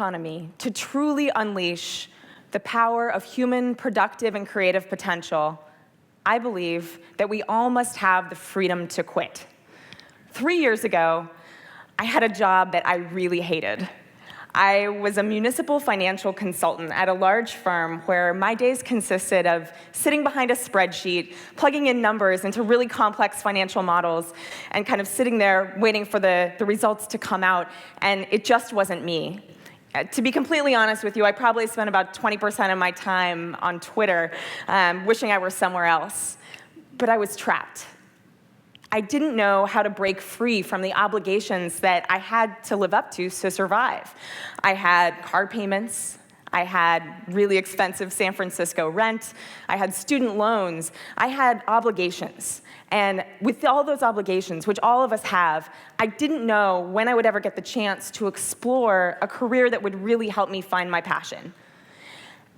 economy to truly unleash the power of human productive and creative potential, I believe that we all must have the freedom to quit. 3 years ago, I had a job that I really hated. I was a municipal financial consultant at a large firm where my days consisted of sitting behind a spreadsheet, plugging in numbers into really complex financial models, and kind of sitting there waiting for the results to come out, and it just wasn't me. To be completely honest with you, I probably spent about 20% of my time on Twitter wishing I were somewhere else. But I was trapped. I didn't know how to break free from the obligations that I had to live up to survive. I had car payments. I had really expensive San Francisco rent. I had student loans. I had obligations. And with all those obligations, which all of us have, I didn't know when I would ever get the chance to explore a career that would really help me find my passion.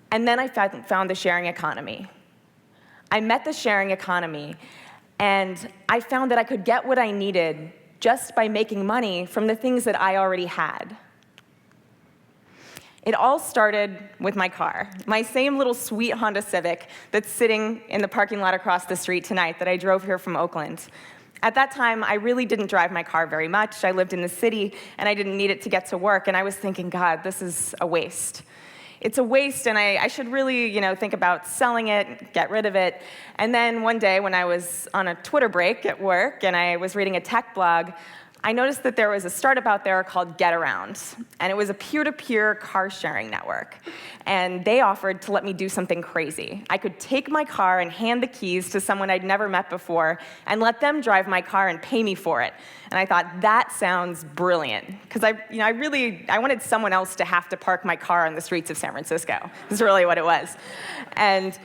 And then I found the sharing economy. I met the sharing economy, and I found that I could get what I needed just by making money from the things that I already had. It all started with my car, my same little sweet Honda Civic that's sitting in the parking lot across the street tonight that I drove here from Oakland. At that time, I really didn't drive my car very much. I lived in the city, and I didn't need it to get to work, and I was thinking, God, this is a waste. It's a waste, and I should really, think about selling it, get rid of it. And then one day when I was on a Twitter break at work and I was reading a tech blog, I noticed that there was a startup out there called GetAround, and it was a peer-to-peer car-sharing network. And they offered to let me do something crazy. I could take my car and hand the keys to someone I'd never met before and let them drive my car and pay me for it. And I thought, that sounds brilliant, because I wanted someone else to have to park my car on the streets of San Francisco. Is really what it was. And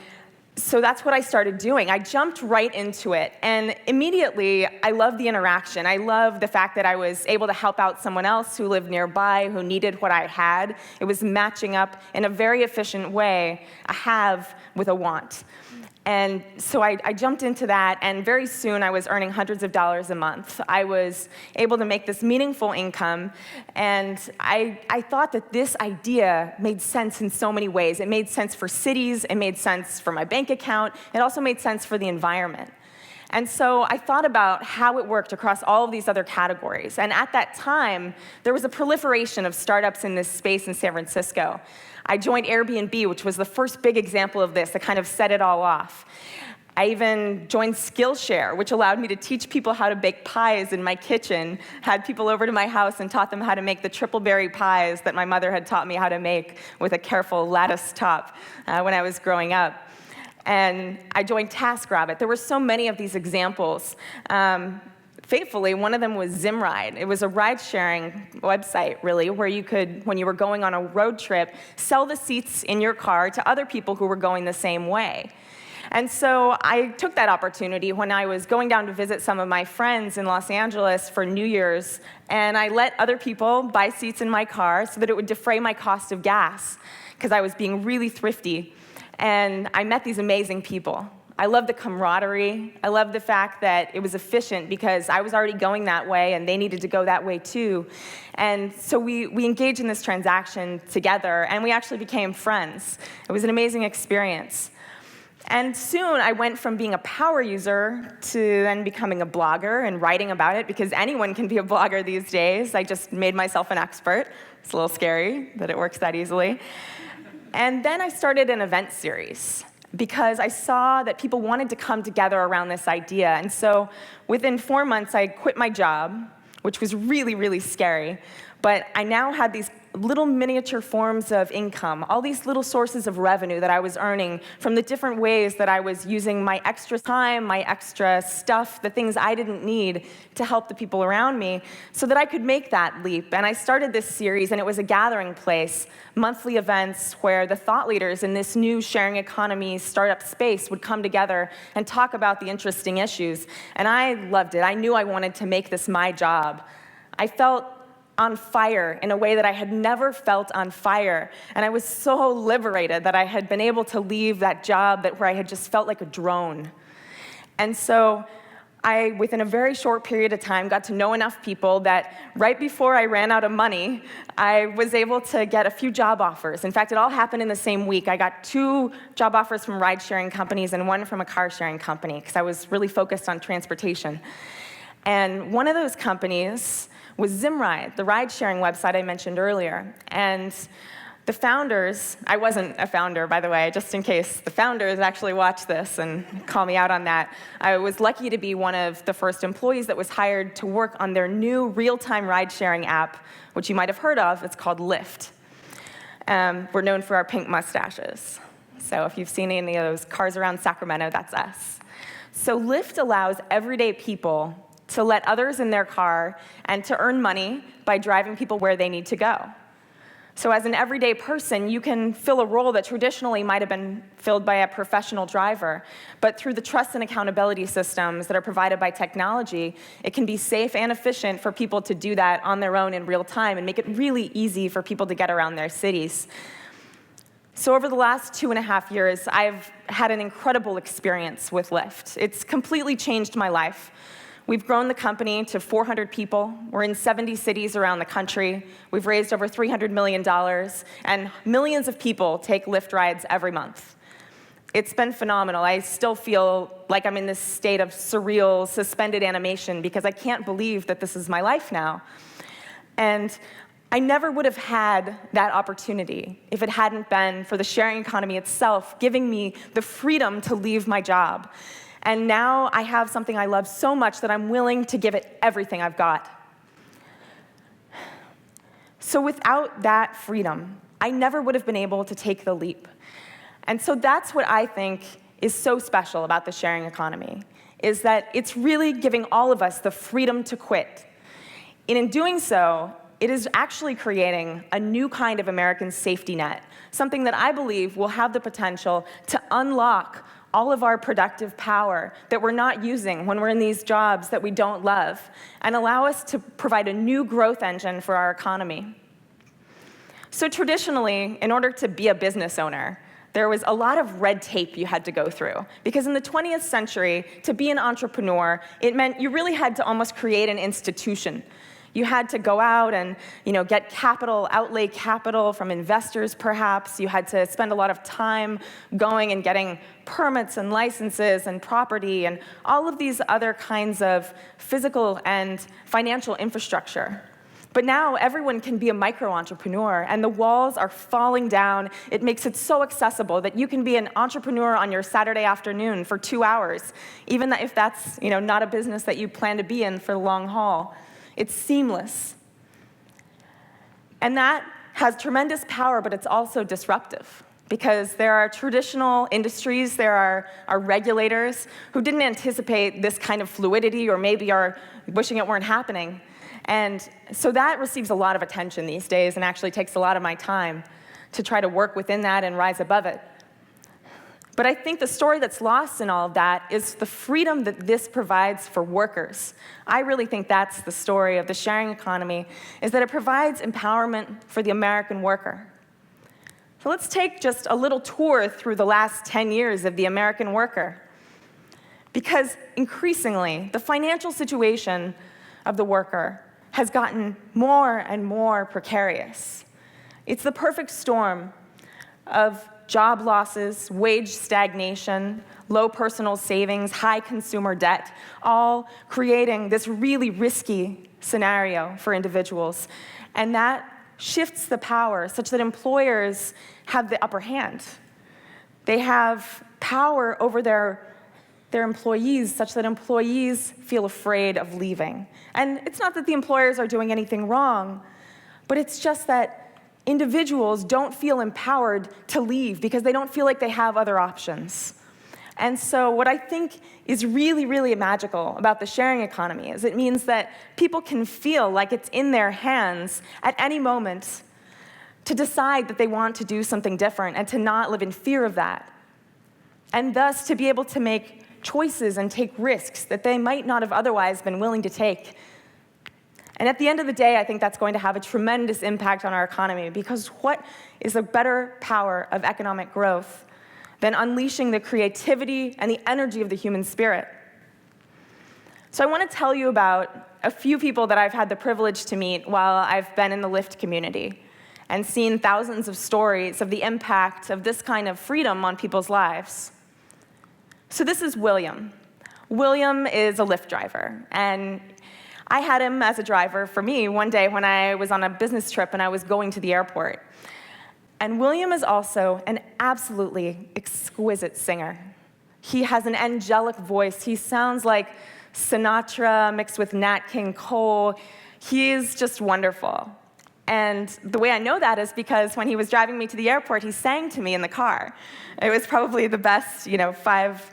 so that's what I started doing. I jumped right into it, and immediately I loved the interaction. I loved the fact that I was able to help out someone else who lived nearby, who needed what I had. It was matching up in a very efficient way, a have with a want. And so I jumped into that, and very soon I was earning hundreds of dollars a month. I was able to make this meaningful income, and I thought that this idea made sense in so many ways. It made sense for cities, it made sense for my bank account, it also made sense for the environment. And so I thought about how it worked across all of these other categories. And at that time, there was a proliferation of startups in this space in San Francisco. I joined Airbnb, which was the first big example of this that kind of set it all off. I even joined Skillshare, which allowed me to teach people how to bake pies in my kitchen, had people over to my house and taught them how to make the triple berry pies that my mother had taught me how to make with a careful lattice top when I was growing up. And I joined TaskRabbit. There were so many of these examples. Faithfully, one of them was Zimride. It was a ride-sharing website, really, where you could, when you were going on a road trip, sell the seats in your car to other people who were going the same way. And so I took that opportunity when I was going down to visit some of my friends in Los Angeles for New Year's, and I let other people buy seats in my car so that it would defray my cost of gas, because I was being really thrifty. And I met these amazing people. I loved the camaraderie. I loved the fact that it was efficient because I was already going that way and they needed to go that way too. And so we engaged in this transaction together, and we actually became friends. It was an amazing experience. And soon I went from being a power user to then becoming a blogger and writing about it, because anyone can be a blogger these days. I just made myself an expert. It's a little scary that it works that easily. And then I started an event series, because I saw that people wanted to come together around this idea. And so within 4 months, I quit my job, which was really, really scary. But I now had these little miniature forms of income, all these little sources of revenue that I was earning from the different ways that I was using my extra time, my extra stuff, the things I didn't need to help the people around me, so that I could make that leap. And I started this series, and it was a gathering place, monthly events where the thought leaders in this new sharing economy startup space would come together and talk about the interesting issues. And I loved it. I knew I wanted to make this my job. I felt on fire in a way that I had never felt on fire. And I was so liberated that I had been able to leave that job where I had just felt like a drone. And so I, within a very short period of time, got to know enough people that right before I ran out of money, I was able to get a few job offers. In fact, it all happened in the same week. I got 2 job offers from ride-sharing companies and 1 from a car-sharing company, because I was really focused on transportation. And one of those companies was Zimride, the ride-sharing website I mentioned earlier. And the founders, I wasn't a founder, by the way, just in case the founders actually watch this and call me out on that. I was lucky to be one of the first employees that was hired to work on their new real-time ride-sharing app, which you might have heard of. It's called Lyft. We're known for our pink mustaches. So if you've seen any of those cars around Sacramento, that's us. So Lyft allows everyday people to let others in their car and to earn money by driving people where they need to go. So as an everyday person, you can fill a role that traditionally might have been filled by a professional driver, but through the trust and accountability systems that are provided by technology, it can be safe and efficient for people to do that on their own in real time and make it really easy for people to get around their cities. So over the last 2.5 years, I've had an incredible experience with Lyft. It's completely changed my life. We've grown the company to 400 people. We're in 70 cities around the country. We've raised over $300 million, and millions of people take Lyft rides every month. It's been phenomenal. I still feel like I'm in this state of surreal, suspended animation because I can't believe that this is my life now. And I never would have had that opportunity if it hadn't been for the sharing economy itself giving me the freedom to leave my job. And now I have something I love so much that I'm willing to give it everything I've got. So without that freedom, I never would have been able to take the leap. And so that's what I think is so special about the sharing economy, is that it's really giving all of us the freedom to quit. And in doing so, it is actually creating a new kind of American safety net, something that I believe will have the potential to unlock all of our productive power that we're not using when we're in these jobs that we don't love, and allow us to provide a new growth engine for our economy. So traditionally, in order to be a business owner, there was a lot of red tape you had to go through. Because in the 20th century, to be an entrepreneur, it meant you really had to almost create an institution. You had to go out and get capital, outlay capital from investors, perhaps. You had to spend a lot of time going and getting permits and licenses and property and all of these other kinds of physical and financial infrastructure. But now everyone can be a micro-entrepreneur, and the walls are falling down. It makes it so accessible that you can be an entrepreneur on your Saturday afternoon for 2 hours, even if that's not a business that you plan to be in for the long haul. It's seamless. And that has tremendous power, but it's also disruptive, because there are traditional industries, there are regulators who didn't anticipate this kind of fluidity, or maybe are wishing it weren't happening. And so that receives a lot of attention these days, and actually takes a lot of my time to try to work within that and rise above it. But I think the story that's lost in all of that is the freedom that this provides for workers. I really think that's the story of the sharing economy, is that it provides empowerment for the American worker. So let's take just a little tour through the last 10 years of the American worker. Because increasingly, the financial situation of the worker has gotten more and more precarious. It's the perfect storm of job losses, wage stagnation, low personal savings, high consumer debt, all creating this really risky scenario for individuals. And that shifts the power such that employers have the upper hand. They have power over their employees such that employees feel afraid of leaving. And it's not that the employers are doing anything wrong, but it's just that individuals don't feel empowered to leave because they don't feel like they have other options. And so what I think is really, really magical about the sharing economy is it means that people can feel like it's in their hands at any moment to decide that they want to do something different and to not live in fear of that. And thus to be able to make choices and take risks that they might not have otherwise been willing to take. And at the end of the day, I think that's going to have a tremendous impact on our economy, because what is a better power of economic growth than unleashing the creativity and the energy of the human spirit? So I want to tell you about a few people that I've had the privilege to meet while I've been in the Lyft community and seen thousands of stories of the impact of this kind of freedom on people's lives. So this is William. William is a Lyft driver, and I had him as a driver for me one day when I was on a business trip and I was going to the airport. And William is also an absolutely exquisite singer. He has an angelic voice. He sounds like Sinatra mixed with Nat King Cole. He is just wonderful. And the way I know that is because when he was driving me to the airport, he sang to me in the car. It was probably the best, 5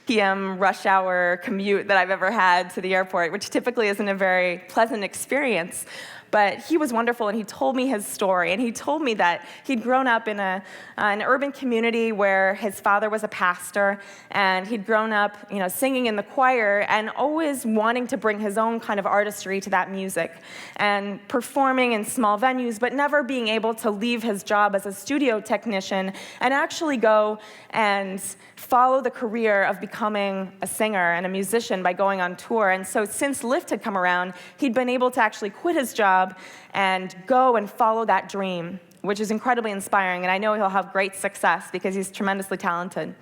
p.m. rush hour commute that I've ever had to the airport, which typically isn't a very pleasant experience. But he was wonderful, and he told me his story. And he told me that he'd grown up in an urban community where his father was a pastor, and he'd grown up, singing in the choir and always wanting to bring his own kind of artistry to that music and performing in small venues, but never being able to leave his job as a studio technician and actually go and follow the career of becoming a singer and a musician by going on tour. And so since Lyft had come around, he'd been able to actually quit his job and go and follow that dream, which is incredibly inspiring. And I know he'll have great success because he's tremendously talented.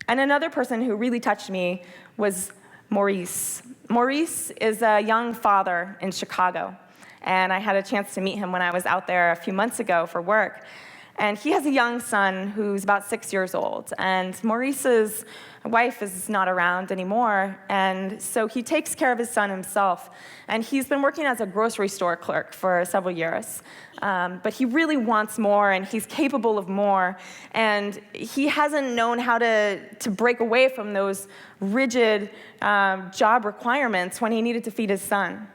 And another person who really touched me was Maurice. Maurice is a young father in Chicago, and I had a chance to meet him when I was out there a few months ago for work. And he has a young son who's about 6 years old, and Maurice's wife is not around anymore, and so he takes care of his son himself. And he's been working as a grocery store clerk for several years, but he really wants more, and he's capable of more, and he hasn't known how to break away from those rigid job requirements when he needed to feed his son.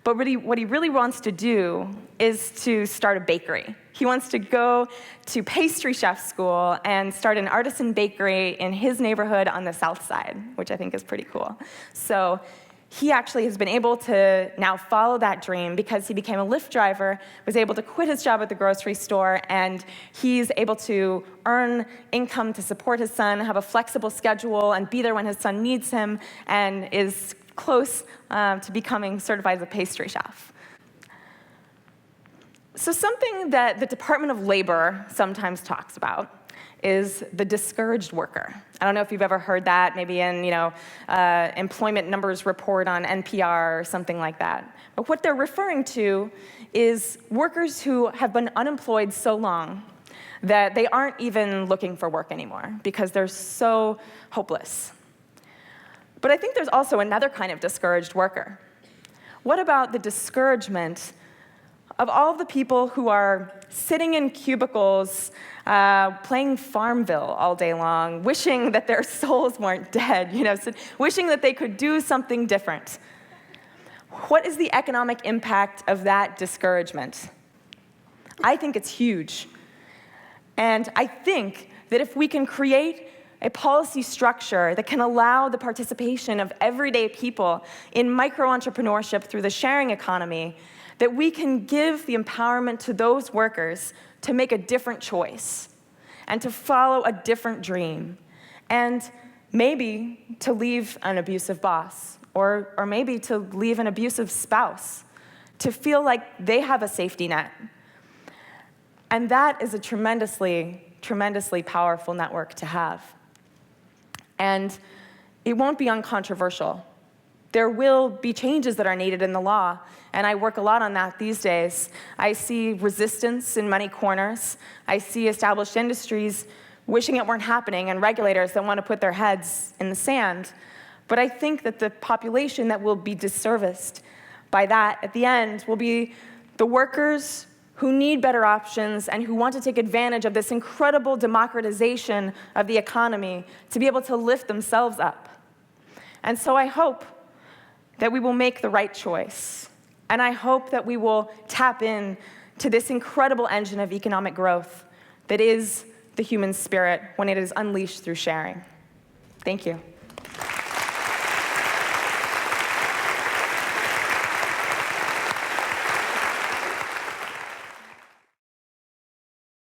But what he really wants to do is to start a bakery. He wants to go to pastry chef school and start an artisan bakery in his neighborhood on the south side, which I think is pretty cool. So he actually has been able to now follow that dream because he became a Lyft driver, was able to quit his job at the grocery store, and he's able to earn income to support his son, have a flexible schedule, and be there when his son needs him, and is close to becoming certified as a pastry chef. So something that the Department of Labor sometimes talks about is the discouraged worker. I don't know if you've ever heard that, maybe in employment numbers report on NPR or something like that. But what they're referring to is workers who have been unemployed so long that they aren't even looking for work anymore because they're so hopeless. But I think there's also another kind of discouraged worker. What about the discouragement of all of the people who are sitting in cubicles, playing Farmville all day long, wishing that their souls weren't dead, wishing that they could do something different? What is the economic impact of that discouragement? I think it's huge. And I think that if we can create a policy structure that can allow the participation of everyday people in micro-entrepreneurship through the sharing economy, that we can give the empowerment to those workers to make a different choice and to follow a different dream, and maybe to leave an abusive boss, or maybe to leave an abusive spouse, to feel like they have a safety net. And that is a tremendously, tremendously powerful network to have. And it won't be uncontroversial. There will be changes that are needed in the law, and I work a lot on that these days. I see resistance in many corners. I see established industries wishing it weren't happening, and regulators that want to put their heads in the sand. But I think that the population that will be disserviced by that at the end will be the workers who need better options and who want to take advantage of this incredible democratization of the economy to be able to lift themselves up. And so I hope that we will make the right choice. And I hope that we will tap in to this incredible engine of economic growth that is the human spirit when it is unleashed through sharing. Thank you.